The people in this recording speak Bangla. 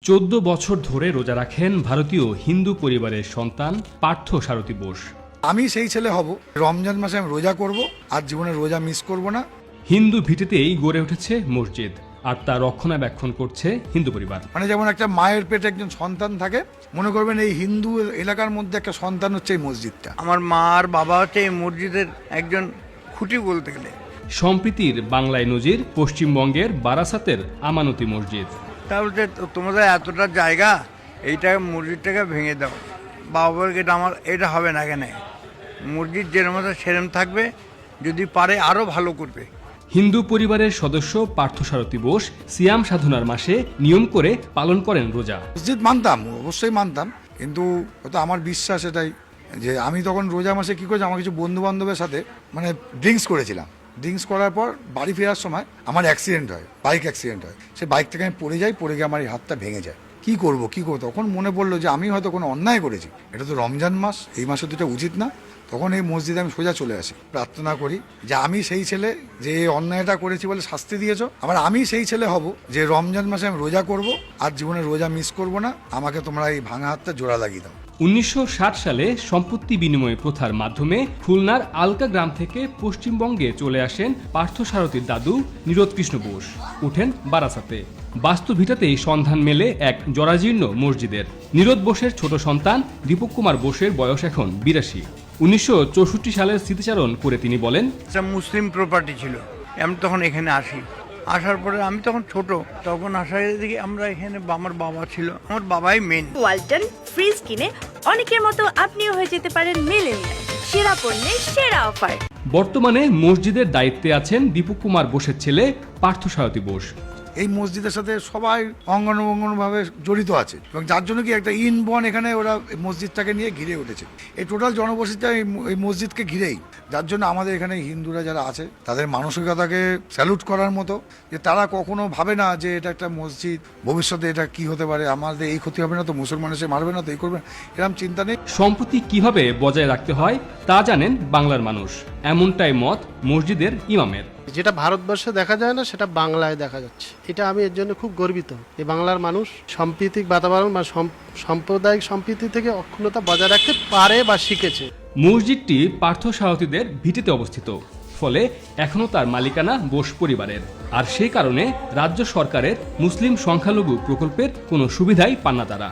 14 বছর ধরে রোজা রাখেন ভারতীয় হিন্দু পরিবারের সন্তান পার্থ সারথী বোস। আমি সেই ছেলে হব, রমজান মাসে আমি রোজা করব, আর জীবনে রোজা মিস করব না। হিন্দু ভিটেতেই গড়ে উঠেছে মসজিদ, আর তা রক্ষণাবেক্ষণ করছে হিন্দু পরিবার। মানে যেমন একটা মায়ের পেটে একজন সন্তান থাকে, মনে করবেন এই হিন্দু এলাকার মধ্যে একটা সন্তান হচ্ছে এই মসজিদটা। আমার মা আর বাবা হচ্ছে এই মসজিদের একজন খুঁটি বলতে গেলে। সম্প্রীতির বাংলায় নজির পশ্চিমবঙ্গের বারাসাতের আমানতি মসজিদ। তাহলে তোমাদের এতটা জায়গা, এইটা মসজিদটাকে ভেঙে দাও। বাবা বলকে এটা হবে না, কেন মসজিদ যেরম সেরম থাকবে, যদি পারে আরও ভালো করবে। হিন্দু পরিবারের সদস্য পার্থ সারথী বোস সিয়াম সাধনার মাসে নিয়ম করে পালন করেন রোজা। মসজিদ মানতাম, অবশ্যই মানতাম, কিন্তু হয়তো আমার বিশ্বাস এটাই যে আমি তখন রোজা মাসে কী করেছি, আমার কিছু বন্ধু বান্ধবের সাথে মানে ড্রিঙ্কস করেছিলাম। ড্রিঙ্কস করার পর বাড়ি ফেরার সময় আমার অ্যাক্সিডেন্ট হয়, বাইক অ্যাক্সিডেন্ট হয়। সে বাইক থেকে আমি পড়ে গিয়ে আমার এই হাতটা ভেঙে যায়। কি করব তখন মনে পড়লো যে আমি হয়তো কোনো অন্যায় করেছি, এটা তো রমজান মাস, এই মাসে তো এটা উচিত না। তখন এই মসজিদে আমি সোজা চলে আসি, প্রার্থনা করি যে আমি সেই ছেলে যে অন্যায়টা করেছি বলে শাস্তি দিয়েছো, আবার আমি সেই ছেলে হব যে রমজান মাসে আমি রোজা করব, আর জীবনে রোজা মিস করব না। আমাকে তোমরা এই ভাঙা হাতটা জোড়া লাগিয়ে দাও। 1960 সালে সম্পত্তি বিনিময় প্রথার মাধ্যমে খুলনার আলকা গ্রাম থেকে পশ্চিমবঙ্গে চলে আসেন পার্থ সারথীর দাদু নীরদ কৃষ্ণ বোস। উঠেন বারাসাতে। বাস্তু ভিটাতেই সন্ধান মেলে এক জরাজীর্ণ মসজিদের। নীরদ বোসের ছোট সন্তান দীপক কুমার বোসের বয়স এখন 82। 1964 সালের স্মৃতিচারণ করে তিনি বলেন, একটা মুসলিম প্রপার্টি ছিল, আমি তখন এখানে আসি। আসার পরে আমি তখন ছোট, তখন আসার দিকে আমরা এখানে আমার বাবা ছিল, আমার বাবাই মেন। ওয়ালটন ফ্রিজ কিনে অনেকের মতো আপনিও হয়ে যেতে পারেন মিলেনিয়াল। সেরা পণ্যের সেরা অফার। বর্তমানে মসজিদের দায়িত্বে আছেন দীপক কুমার বোসের ছেলে পার্থ সারথী বোস। এই মসজিদের সাথে সবাই অঙ্গানুভাবে জড়িত আছে, এবং যার জন্য কি একটা ইনবন এখানে ওরা মসজিদটাকে নিয়ে ঘিরে উঠেছে। এই টোটাল জনবসতিটা এই মসজিদকে ঘিরেই, যার জন্য আমাদের এখানে হিন্দুরা যারা আছে তাদের মানসিকতাকে স্যালুট করার মতো, যে তারা কখনো ভাবে না যে এটা একটা মসজিদ, ভবিষ্যতে এটা কি হতে পারে, আমাদের এই ক্ষতি হবে না তো, মুসলমান এসে মারবে না তো, এই করবে, এরকম চিন্তা নেই। সম্প্রীতি কিভাবে বজায় রাখতে হয় তা জানেন বাংলার মানুষ, এমনটাই মত মসজিদের ইমামের। যেটা ভারতবর্ষে দেখা যায় না, সেটা বাংলায় দেখা যাচ্ছে। এটা আমি এর জন্য খুব গর্বিত। এই বাংলার মানুষ সাম্প্রতিক বাতাবরণ বা সাম্প্রদায়িক সম্প্রীতি থেকে অক্ষুণ্ণতা বজায় রাখতে পারে বা শিখেছে। মসজিদটি পার্থ সারথীদের ভিটেতে অবস্থিত, ফলে এখনও তার মালিকানা বোস পরিবারের। আর সেই কারণে রাজ্য সরকারের মুসলিম সংখ্যালঘু প্রকল্পের কোনো সুবিধাই পান না তারা।